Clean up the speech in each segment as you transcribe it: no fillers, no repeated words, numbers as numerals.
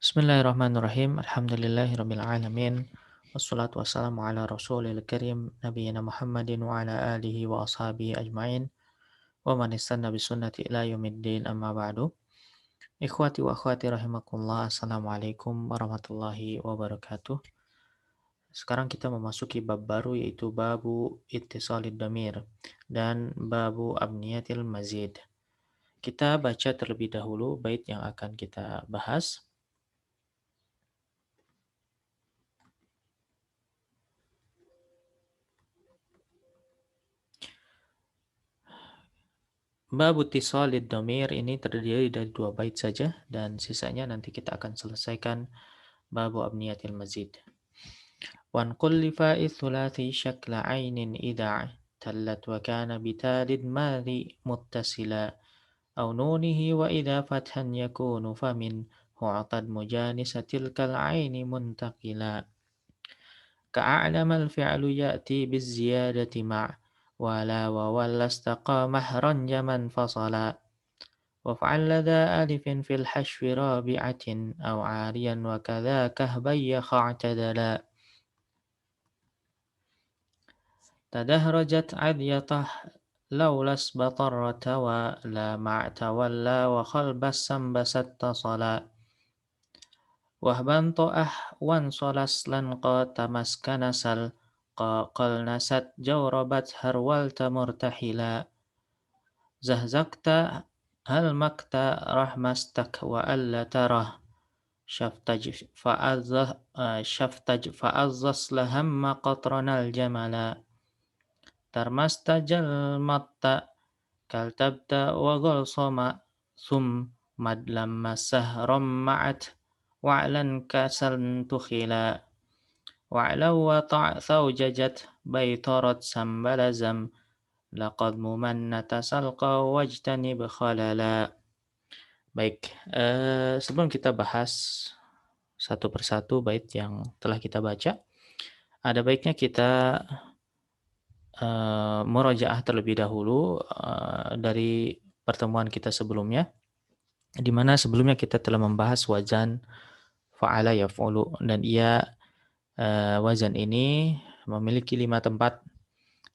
Bismillahirrahmanirrahim. Alhamdulillahirrabbilalamin. Wassalatu wassalamu ala rasulil karim nabiyina Muhammadin wa ala alihi wa ashabihi ajma'in wa man istanna bisunnati ila yaumiddin amma ba'du. Ikhwati wa akhwati rahimakumullah. Assalamualaikum warahmatullahi wabarakatuh. Sekarang kita memasuki bab baru yaitu babu ittisalid damir dan babu abniyatil mazid. Kita baca terlebih dahulu bait yang akan kita bahas. Bab ittisalid dhamir ini terdiri dari 2 bait saja dan sisanya nanti kita akan selesaikan babu abniyatil mazid. Wan qul fa'i thulathi syakla 'ainin idha tallat wa kana bitalid madhi muttasila aw nunihi wa idha fathan yakunu famin hu'atad mujanisatil kal 'aini muntaqila ka'a'lamal fi'lu ya'ti biziyadati ma' wala wa wallastaqa mahran jaman fasala وافعل لدى ألف في الحشو رابعة أو عاريا وكذاك هبيخ اعتدلا تدهرجت عذيته لولا اسبطر توالى مع تولى وخلب السنبس اتصلا وهبا طأه وانصلس لنقا تمسكن سل قلنست جوربت هرولت مرتحلا زهزقت هل مكت رحمستك وألا تره شفتج فأزص لهم قطرنا الجمل ترمست جلمت كالتبت وغلصم ثم لما السهر معت وعلا كسل تخلا وعلو وطع ثوججت بيطرت سنبلزم laqad mumannata salqa wajtanib khalala. Baik, sebelum kita bahas satu persatu bait yang telah kita baca, ada baiknya kita murojaah terlebih dahulu dari pertemuan kita sebelumnya, di mana sebelumnya kita telah membahas wazan fa'ala yaf'ulu dan wazan ini memiliki 5 tempat.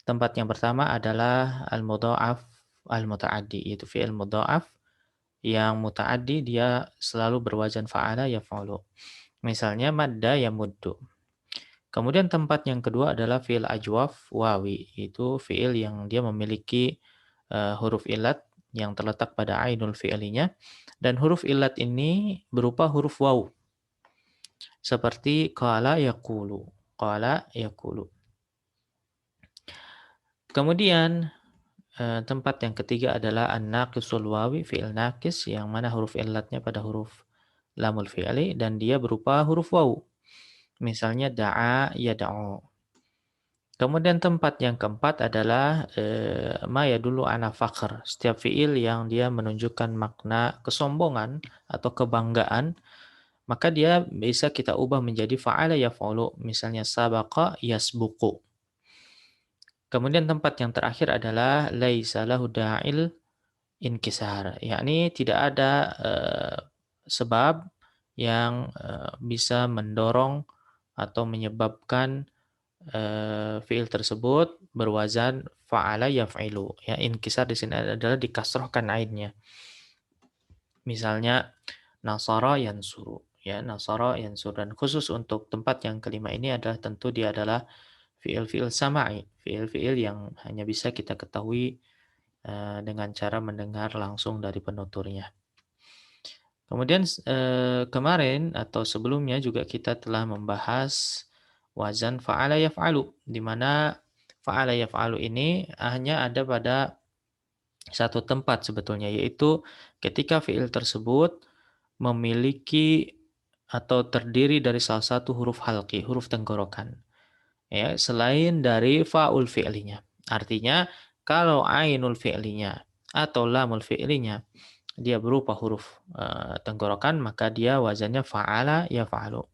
Tempat yang pertama adalah al-mudha'af al-muta'addi, yaitu fi'il mudha'af yang muta'addi dia selalu berwazan fa'ala yaf'ulu. Misalnya madda yamuddu. Kemudian tempat yang kedua adalah fi'il ajwaf wawi, itu fi'il yang dia memiliki huruf ilat yang terletak pada ainul fi'linya, dan huruf ilat ini berupa huruf waw. Seperti qala yaqulu, qala yaqulu. Kemudian tempat yang ketiga adalah an-naqisul wawi, fi'il naqis yang mana huruf illatnya pada huruf lamul fi'li dan dia berupa huruf waw. Misalnya da'a yad'u. Kemudian tempat yang keempat adalah ma yadullu ala fakhr. Setiap fi'il yang dia menunjukkan makna kesombongan atau kebanggaan, maka dia bisa kita ubah menjadi fa'ala yaf'ulu. Misalnya sabaqa yasbuqu. Kemudian tempat yang terakhir adalah laisa lahu da'il inkisar, yakni tidak ada sebab yang bisa mendorong atau menyebabkan fiil tersebut berwazan fa'ala yaf'ilu. Ya, inkisar di sini adalah dikasrohkan ainnya. Misalnya nasara yansuru, ya, nasara yansur, dan khusus untuk tempat yang kelima ini adalah tentu dia adalah fiil-fiil sama'i, fiil-fiil yang hanya bisa kita ketahui dengan cara mendengar langsung dari penuturnya. Kemudian kemarin atau sebelumnya juga kita telah membahas wazan fa'ala yaf'alu, di mana fa'ala yaf'alu ini hanya ada pada satu tempat sebetulnya, yaitu ketika fiil tersebut memiliki atau terdiri dari salah satu huruf halqi, huruf tenggorokan. Ya, selain dari fa'ul fi'linya. Artinya kalau ainul fi'linya atau lamul fi'linya dia berupa huruf tenggorokan, maka dia wazannya fa'ala yaf'alu.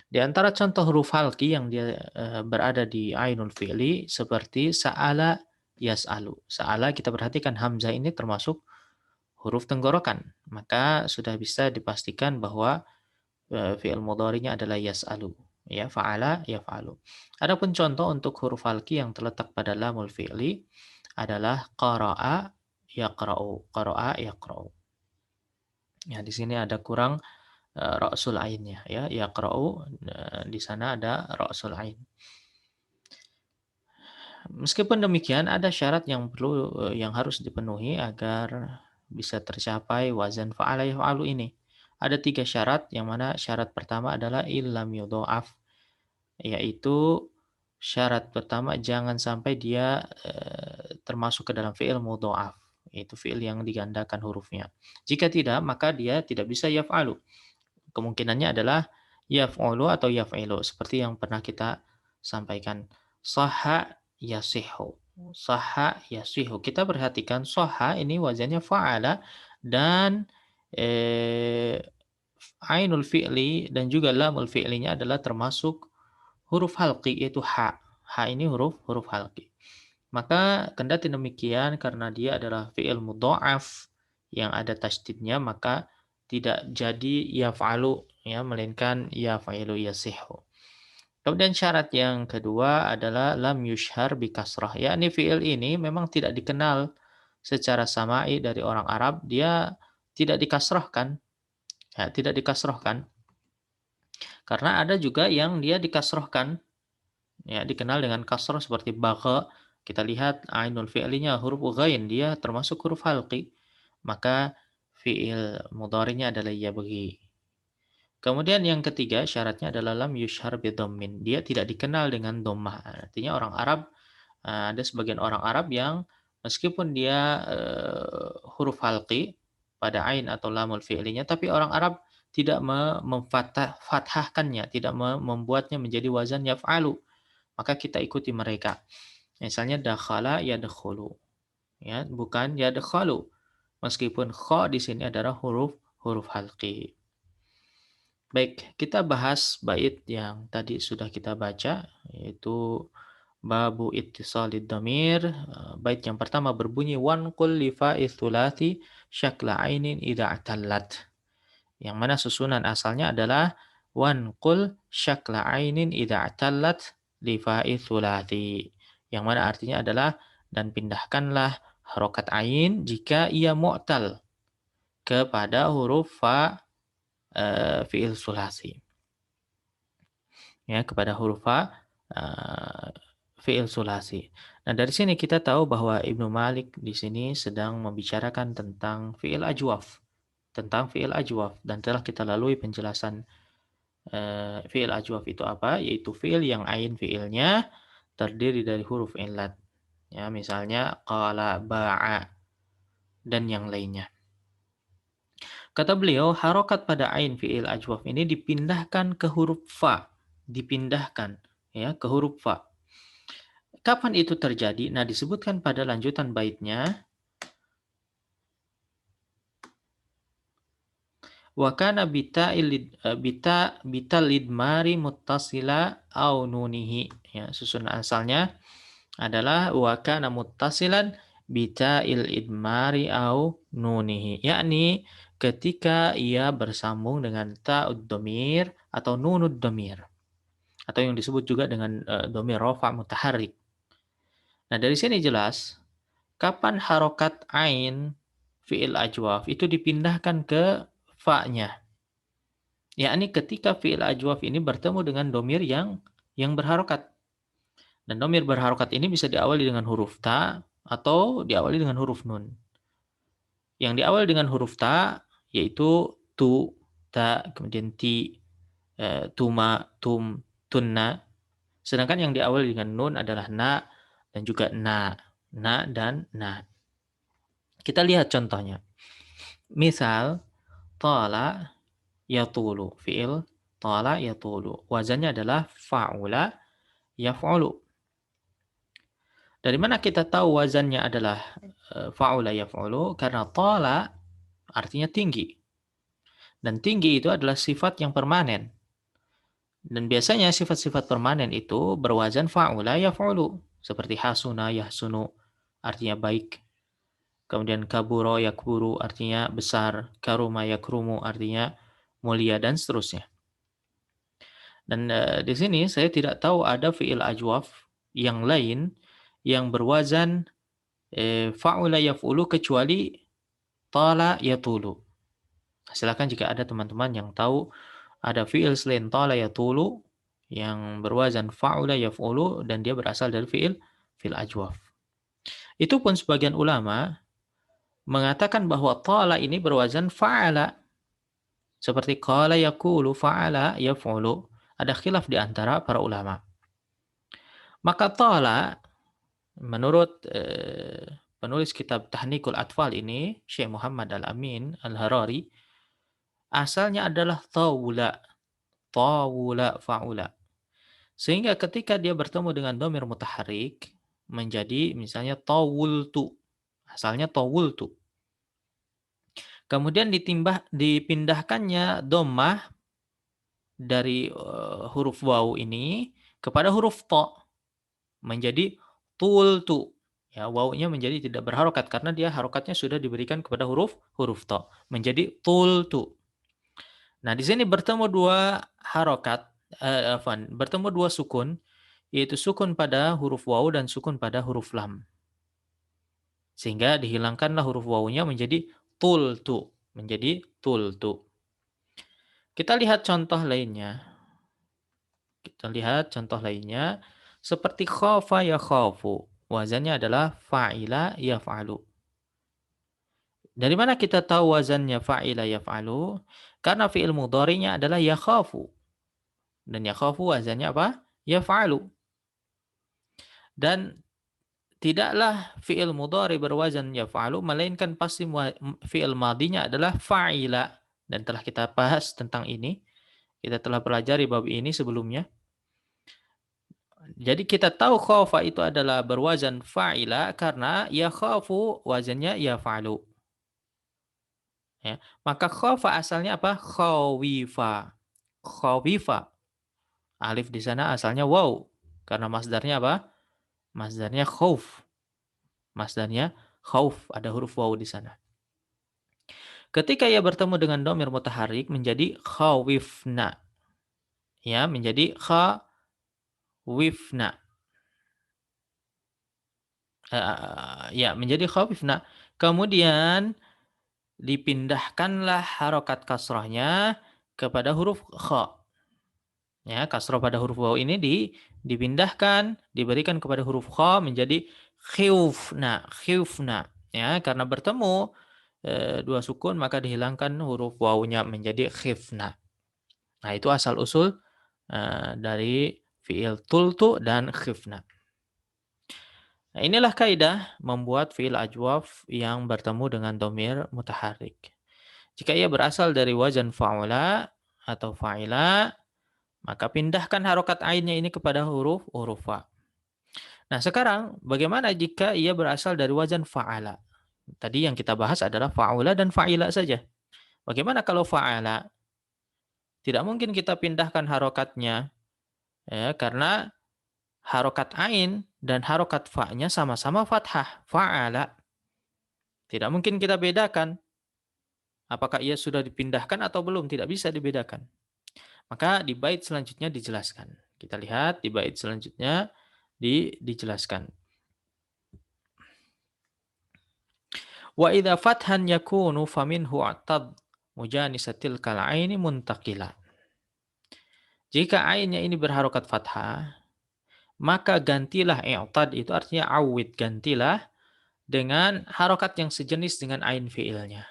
Di antara contoh huruf halqi yang dia berada di ainul fi'li seperti sa'ala yas'alu. Sa'ala kita perhatikan hamzah ini termasuk huruf tenggorokan. Maka sudah bisa dipastikan bahwa fi'il mudhari'nya adalah yas'alu, ya, fa'ala yaf'alu. Adapun contoh untuk huruf halqi yang terletak pada lamul fi'li adalah qara'a yaqra'u, qara'a yaqra'u. Ya, di sini ada kurang ra'sul ainnya, ya, yaqra'u, di sana ada ra'sul ain. Meskipun demikian ada syarat yang perlu yang harus dipenuhi agar bisa tercapai wazan fa'ala yaf'alu ini. Ada 3 syarat yang mana syarat pertama adalah illam yudha'af, yaitu syarat pertama jangan sampai dia termasuk ke dalam fi'il mudha'af, yaitu fi'il yang digandakan hurufnya. Jika tidak, maka dia tidak bisa yaf'alu. Kemungkinannya adalah yaf'ulu atau yaf'ilu seperti yang pernah kita sampaikan. Shahha yasihhu. Shahha yasihhu. Kita perhatikan shahha ini wazannya fa'ala dan eh, ainul fi'li dan juga lamul fi'linya adalah termasuk huruf halqi yaitu ha. Ha ini huruf huruf halqi. Maka kendati demikian karena dia adalah fi'il mudha'af yang ada tasydidnya maka tidak jadi yaf'alu ya melainkan yaf'ilu yasihhu. Kemudian syarat yang kedua adalah lam yushhar bi kasrah. Yakni fi'il ini memang tidak dikenal secara sama'i dari orang Arab, dia tidak dikasrahkan. Ya, tidak dikasrahkan. Karena ada juga yang dia dikasrahkan. Ya, dikenal dengan kasrah seperti bagha. Kita lihat ainul fi'linya huruf ghain, dia termasuk huruf halqi. Maka fi'il mudhari'nya adalah yabghi. Kemudian yang ketiga syaratnya adalah lam yushhar bidhammin. Dia tidak dikenal dengan dhammah. Artinya orang Arab ada sebagian orang Arab yang meskipun dia huruf halqi pada ain atau lamul fi'linya tapi orang Arab tidak fathahkannya, tidak membuatnya menjadi wazan yaf'alu. Maka kita ikuti mereka. Misalnya dakhala yadkhulu. Ya, bukan yadkhalu. Meskipun kha di sini adalah huruf huruf halqi. Baik, kita bahas bait yang tadi sudah kita baca, yaitu babu ittisalid dhamir. Bait yang pertama berbunyi wanqul li fa'i thulathi syakla ainin idza atallat. Yang mana susunan asalnya adalah wanqul syakla ainin idza atallat li fa'i thulathi. Yang mana artinya adalah dan pindahkanlah harokat ain jika ia mu'tal kepada huruf fa fi'il sulasi. Ya, kepada huruf fa fi'il sulasi. Nah, dari sini kita tahu bahwa Ibnu Malik di sini sedang membicarakan tentang fi'il ajwaf, tentang fi'il ajwaf dan telah kita lalui penjelasan fi'il ajwaf itu apa? Yaitu fi'il yang ain fi'ilnya terdiri dari huruf illat. Ya, misalnya qala, ba'a dan yang lainnya. Kata beliau, harokat pada ain fi'il ajwaf ini dipindahkan ke huruf fa, dipindahkan ya ke huruf fa. Kapan itu terjadi? Nah, disebutkan pada lanjutan baitnya, wa kana bita lidmari muttasila au nunihi. Ya, susunan asalnya adalah wa kana muttasilan bita idmari au nunihi. Yakni ketika ia bersambung dengan ta'ud dhamir atau nunud dhamir atau yang disebut juga dengan dhamir rafa mutaharrik. Nah, dari sini jelas kapan harokat ain fi'il ajwaf itu dipindahkan ke fa-nya. Yakni ketika fi'il ajwaf ini bertemu dengan domir yang berharokat. Dan domir berharokat ini bisa diawali dengan huruf ta atau diawali dengan huruf nun. Yang diawali dengan huruf ta yaitu tu, ta, kemudian ti, tuma, tum, tunna. Sedangkan yang diawali dengan nun adalah na dan juga na. Na dan na. Kita lihat contohnya. Misal, tala yatulu. Fi'il tala yatulu. Wazannya adalah fa'ula yaf'ulu. Dari mana kita tahu wazannya adalah fa'ula yaf'ulu? Karena tala artinya tinggi. Dan tinggi itu adalah sifat yang permanen. Dan biasanya sifat-sifat permanen itu berwazan fa'ula yaf'ulu. Seperti hasuna yahsunu artinya baik. Kemudian kaburo yakburu artinya besar. Karuma yakrumu artinya mulia dan seterusnya. Dan di sini saya tidak tahu ada fiil ajwaf yang lain yang berwazan fa'ula yaf'ulu kecuali tala yatulu. Silakan jika ada teman-teman yang tahu ada fiil selain tala yatulu yang berwazan fa'ula yaf'ulu dan dia berasal dari fiil ajwaf. Itu pun sebagian ulama mengatakan bahwa tala ini berwazan fa'ala. Seperti qala yaqulu fa'ala yaf'ulu. Ada khilaf di antara para ulama. Maka tala menurut penulis kitab Tahnikul Atfal ini, Syekh Muhammad Al-Amin Al-Harari, asalnya adalah tawula, tawula fa'ula. Sehingga ketika dia bertemu dengan domir mutaharrik, menjadi misalnya tawultu. Asalnya tawultu. Kemudian dipindahkannya dhammah dari huruf waw ini kepada huruf ta menjadi tultu. Ya, wawnya menjadi tidak berharokat karena dia harokatnya sudah diberikan kepada huruf ta menjadi tultu. Nah, di sini bertemu dua harokat, bertemu dua sukun, yaitu sukun pada huruf waw dan sukun pada huruf lam. Sehingga dihilangkanlah huruf wawnya menjadi tultu, menjadi tultu. Kita lihat contoh lainnya. Seperti khafa ya khafu. Wazannya adalah fa'ila yaf'alu. Dari mana kita tahu wazannya fa'ila yaf'alu? Karena fi'il mudhari'nya adalah yakhafu. Dan yakhafu wazannya apa? Yaf'alu. Dan tidaklah fi'il mudhari berwazan yaf'alu, melainkan pasti fi'il madinya adalah fa'ila. Dan telah kita bahas tentang ini. Kita telah pelajari bab ini sebelumnya. Jadi kita tahu khafa itu adalah berwazan fa'ila karena yakhafu wazannya yaf'alu. Ya. Maka khafa asalnya apa? Khawifa. Khawifa. Alif di sana asalnya waw. Karena masdarnya apa? Masdarnya khauf. Masdarnya khauf. Ada huruf waw di sana. Ketika ia bertemu dengan dhamir mutaharrik menjadi khawifna. Ya, menjadi khawifna. Ya, menjadi khawifna. Kemudian dipindahkanlah harokat kasrahnya kepada huruf kha. Ya, kasrah pada huruf waw ini dipindahkan, diberikan kepada huruf kha menjadi khifna, khifna. Ya, karena bertemu dua sukun maka dihilangkan huruf wawnya menjadi khifna. Nah, itu asal usul dari fiil tultu dan khifna. Nah, inilah kaidah membuat fiil ajwaf yang bertemu dengan domir mutaharrik. Jika ia berasal dari wazan fa'ula atau fa'ila, maka pindahkan harokat ainnya ini kepada huruf fa. Nah, sekarang bagaimana jika ia berasal dari wazan fa'ala? Tadi yang kita bahas adalah fa'ula dan fa'ila saja. Bagaimana kalau fa'ala? Tidak mungkin kita pindahkan harokatnya, ya, karena harokat ain dan harokat fa-nya sama-sama fathah, fa'ala. Tidak mungkin kita bedakan apakah ia sudah dipindahkan atau belum, tidak bisa dibedakan. Maka di bait selanjutnya dijelaskan. Kita lihat di bait selanjutnya dijelaskan. Wa idza fathan yakunu faminhu atad mujanisatil kal aini muntaqila. Jika ainnya ini berharokat fathah, maka gantilah i'tad itu artinya awid, gantilah dengan harokat yang sejenis dengan ain fiilnya.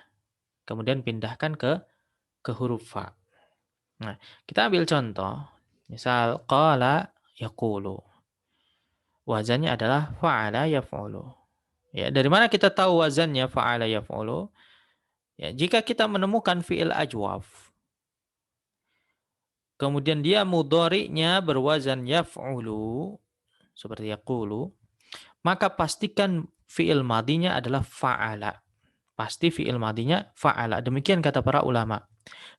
Kemudian pindahkan ke huruf fa. Nah, kita ambil contoh. Misal qala yaqulu. Wazannya adalah fa'ala yaf'ulu. Ya, dari mana kita tahu wazannya fa'ala yaf'ulu? Ya, jika kita menemukan fi'il ajwaf, kemudian dia mudhari'nya berwazan yaf'ulu, seperti yaqulu, maka pastikan fi'il madinya adalah fa'ala. Pasti fi'il madinya fa'ala. Demikian kata para ulama.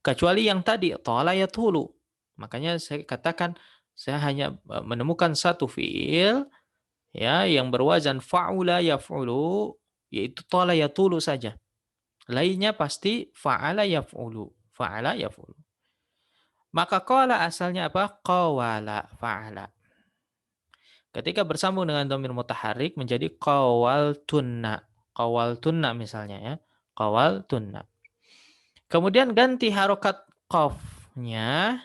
Kecuali yang tadi, tala yatulu. Makanya saya katakan, saya hanya menemukan satu fi'il ya yang berwazan fa'ula yaf'ulu, yaitu tala yatulu saja. Lainnya pasti fa'ala yaf'ulu. Fa'ala yaf'ulu. Maka qala asalnya apa? Qawala, fa'ala. Ketika bersambung dengan dhamir mutaharrik menjadi qawaltunna. Qawaltunna misalnya ya. Qawaltunna. Kemudian ganti harokat qafnya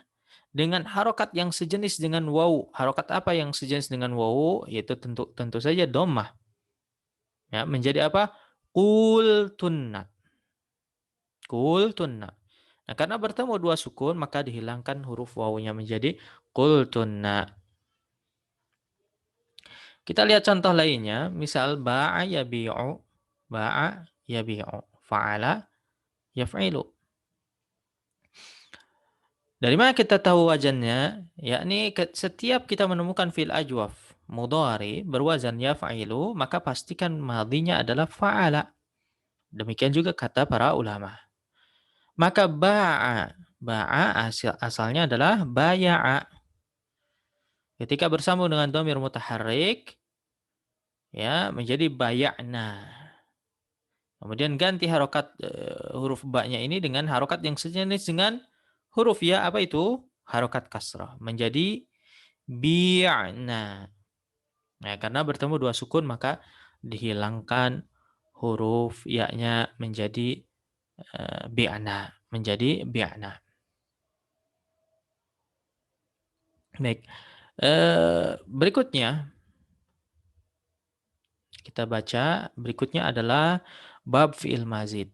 dengan harokat yang sejenis dengan wawu. Harokat apa yang sejenis dengan wawu? Yaitu tentu tentu saja dhammah. Ya, menjadi apa? Qultunna. Qultunna. Nah, karena bertemu dua sukun maka dihilangkan huruf wawunya menjadi qultunna. Kita lihat contoh lainnya, misal ba'a yabi'u, ba'a yabi'u, fa'ala yaf'ilu. Dari mana kita tahu wajannya? Yakni setiap kita menemukan fi'il ajwaf mudhari berwazan yaf'ilu, maka pastikan madhinya adalah fa'ala. Demikian juga kata para ulama. Maka ba'a asalnya adalah baya'a. Ketika bersambung dengan dhamir mutaharrik, ya menjadi baya'na. Kemudian ganti harokat huruf ba-nya ini dengan harokat yang sejenis dengan huruf ya, apa itu? Harokat kasrah. Menjadi bi'na. Nah, karena bertemu dua sukun maka dihilangkan huruf ya-nya menjadi bi'na. Menjadi bi'na. Baik. Berikutnya kita baca, berikutnya adalah bab fi'il mazid.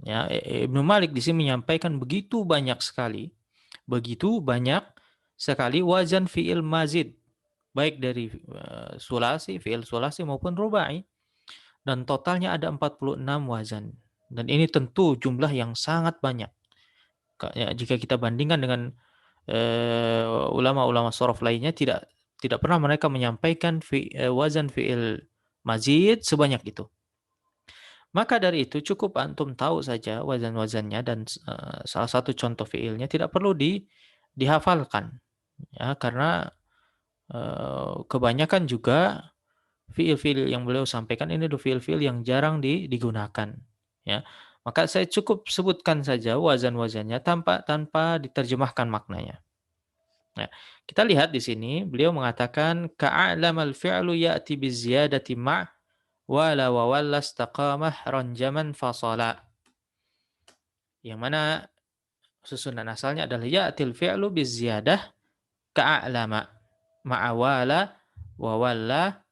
Ya, Ibnu Malik di sini menyampaikan begitu banyak sekali wazan fi'il mazid, baik dari fi'il sulasi maupun rubai, dan totalnya ada 46 wazan. Dan ini tentu jumlah yang sangat banyak. Ya, jika kita bandingkan dengan ulama-ulama sorof lainnya, tidak pernah mereka menyampaikan wazan fi'il mazid sebanyak itu. Maka dari itu cukup antum tahu saja wazan-wazannya dan salah satu contoh fiilnya, tidak perlu dihafalkan ya, karena kebanyakan juga fiil-fiil yang beliau sampaikan ini adalah fiil-fiil yang jarang digunakan ya. Maka saya cukup sebutkan saja wazan-wazannya tanpa diterjemahkan maknanya. Nah, kita lihat di sini beliau mengatakan ka'alamal fi'lu ya'ti biziyadati ma' wala wa walla istaqamah ranjaman fasala. Yang mana susunan asalnya adalah ya'til fi'lu biziyadah ka'alama ma'awala wa walla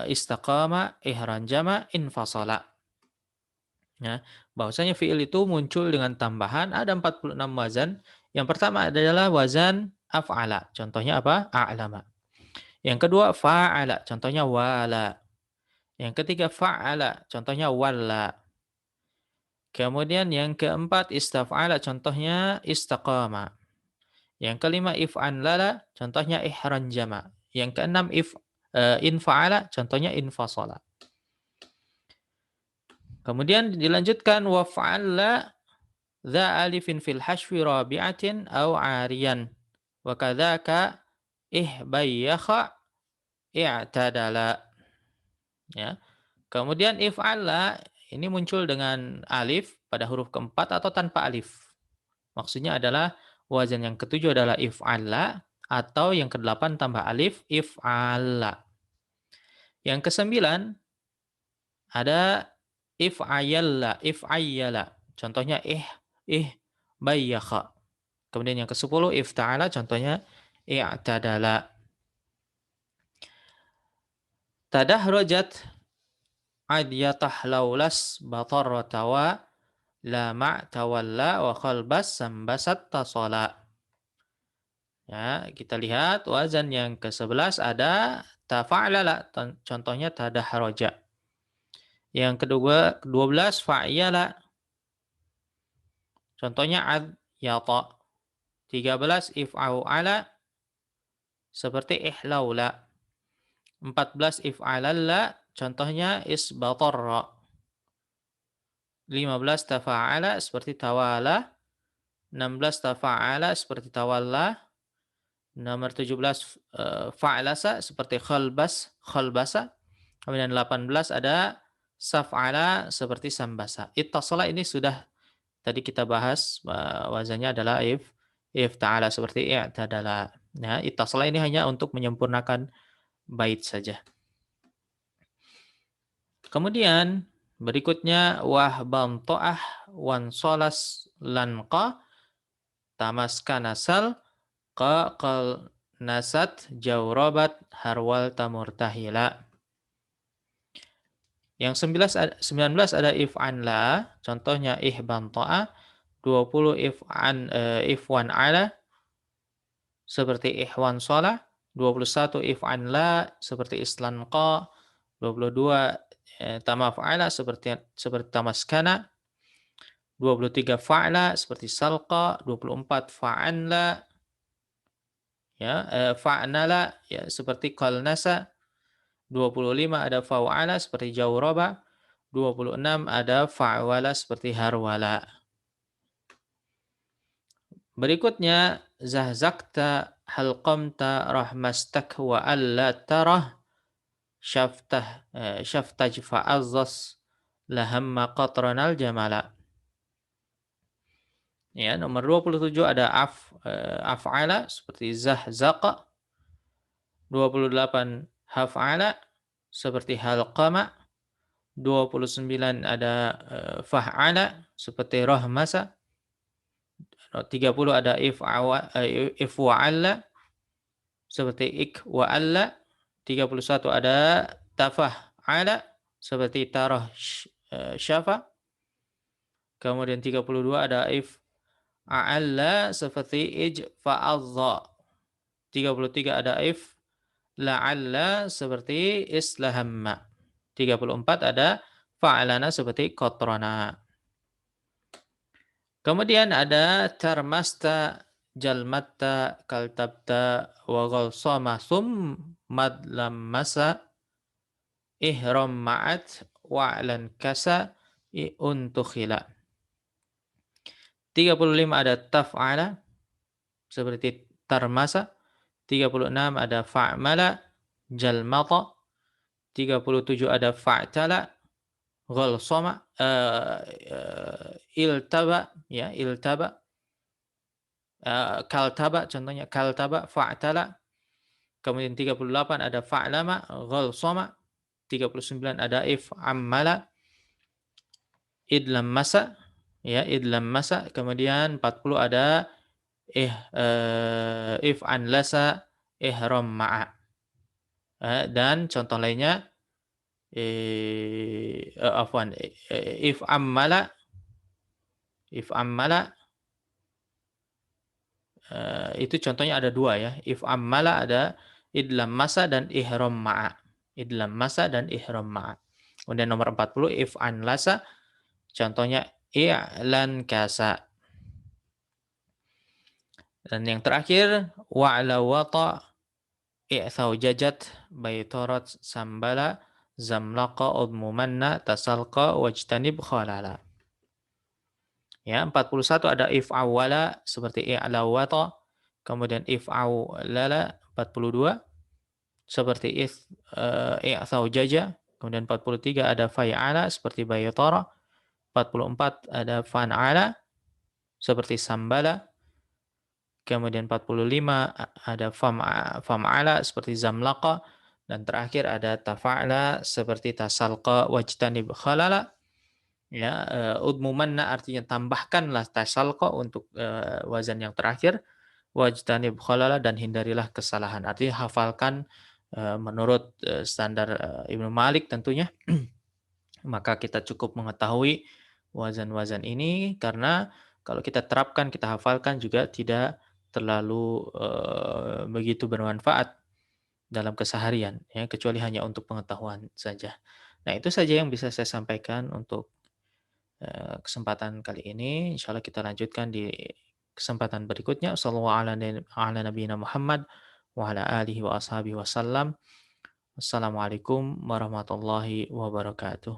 istaqama ihranjama infasala. Ya, bahwasanya fi'il itu muncul dengan tambahan ada 46 wazan. Yang pertama adalah wazan af'ala. Contohnya apa? A'lama. Yang kedua fa'ala. Contohnya wala. Yang ketiga fa'ala. Contohnya walla. Kemudian yang keempat istaf'ala. Contohnya istaqama. Yang kelima if'anlala. Contohnya ihranjama. Yang keenam infa'ala. Contohnya infasala. Kemudian dilanjutkan waf'alla dha alifin fil hashwi rabi'atin aw 'ariyan wa kadzaka ihbayyakha i'tadala. Ya. Kemudian if'alla ini muncul dengan alif pada huruf keempat atau tanpa alif. Maksudnya adalah wazan yang ketujuh adalah if'alla atau yang kedelapan tambah alif if'alla. Yang kesembilan ada if'ayyala. Contohnya bayyakha. Kemudian yang ke-10 ifta'ala, contohnya i'tadala. Tadahrajat adyatah laulas batarrata wa la ma'tawalla wa khalbas sambasat tasala. Ya, kita lihat wazan yang ke-11 ada tafa'lala, contohnya tadahraja. Yang kedua, 12 fa'yala. Contohnya adyata. 13 if'au'ala seperti ihlaula. 14 if'alalla contohnya isbatarra. 15 tafa'ala seperti tawala. 16 tafa'ala seperti tawalla. Nomor 17 fa'lasa seperti khalbasa. Kemudian 18 ada saf'ala seperti sambasa. Ittasala ini sudah tadi kita bahas wazannya adalah ifta'ala seperti i'tadala. Ya, ittasala ini hanya untuk menyempurnakan bait saja. Kemudian berikutnya wahbanto'ah wansolas lanqa tamaskanasal qal nasat jawrabat harwal tamurtahila. Yang 19 ada if'an la, contohnya ihban ta'a, 20 ifwan ala, seperti ihwan sholah, 21 if'an la, seperti islan qa, 22 tamaf ala, seperti tamaskana, 23 fa'la, seperti salqa, 24 fa'an la, ya, fa'nala, ya, seperti qalnasa, 25 ada fa'ala seperti jawraba, 26 ada fa'wala seperti harwala. Berikutnya zahzakta halqamta rahmastak wa alla tarah syaftaj fa'azzas lahamma qatranal jamala. Ya, nomor 27 ada af'ala seperti zahzaqa, 28 haf'ala seperti halqama, 29 ada fa'ala seperti rahmasa, 30 ada ifwa'alla seperti ikwa'alla, 31 ada tafa'ala seperti syafa, kemudian 32 ada if'a'alla seperti ijfa'adza, 33 ada la'alla seperti islahamma, 34 ada fa'alana seperti qatrana. Kemudian ada tarmasta, jalmatta, kaltabta, wa ghalsama madlammasa, ihram ma'at, wa'lan kasa, untukhila. 35 ada taf'ala seperti tarmasa, 36 ada fa'mala, jalmata, 37 ada fa'tala, ghalsama, iltaba, ya, iltaba, kaltaba, contohnya kaltaba, fa'tala, kemudian 38 ada fa'lama, ghalsama, 39 ada if'ammala, idlammasa, ya, idlammasa, kemudian 40 ada if'anlasa, ihram ma'a. Dan contoh lainnya if'ammala, itu contohnya ada dua, ya. If'ammala ada idlam masa dan ihram ma'a. Idlam masa dan ihram ma'a. Kemudian nomor 40 if'an lasa, contohnya i'lan kasa. Dan yang terakhir wa'la wata, i'thau jajat, baitarat sambala, zamlaqa udmumanna, tasalqa wajtanib khalala. Ya, 41 ada if'awala seperti i'lawata, kemudian if'awlala 42 seperti i'thaujaja, kemudian 43 ada fa'ala seperti bayatara, 44 ada fan'ala seperti sambala, kemudian 45 ada fam'ala seperti zamlaqa, dan terakhir ada tafa'ala seperti tasalqa wajtanib khalala. Ya, udmumanna artinya tambahkanlah tasalqa untuk wazan yang terakhir, wajtanib khalala dan hindarilah kesalahan. Artinya hafalkan menurut standar Ibnu Malik tentunya. Maka kita cukup mengetahui wazan-wazan ini, karena kalau kita terapkan, kita hafalkan juga tidak terlalu begitu bermanfaat dalam keseharian, ya, kecuali hanya untuk pengetahuan saja. Nah, itu saja yang bisa saya sampaikan untuk kesempatan kali ini. Insyaallah kita lanjutkan di kesempatan berikutnya. Shallallahu ala nabiyina Muhammad wa ala alihi wa ashabihi wasallam. Wassalamualaikum warahmatullahi wabarakatuh.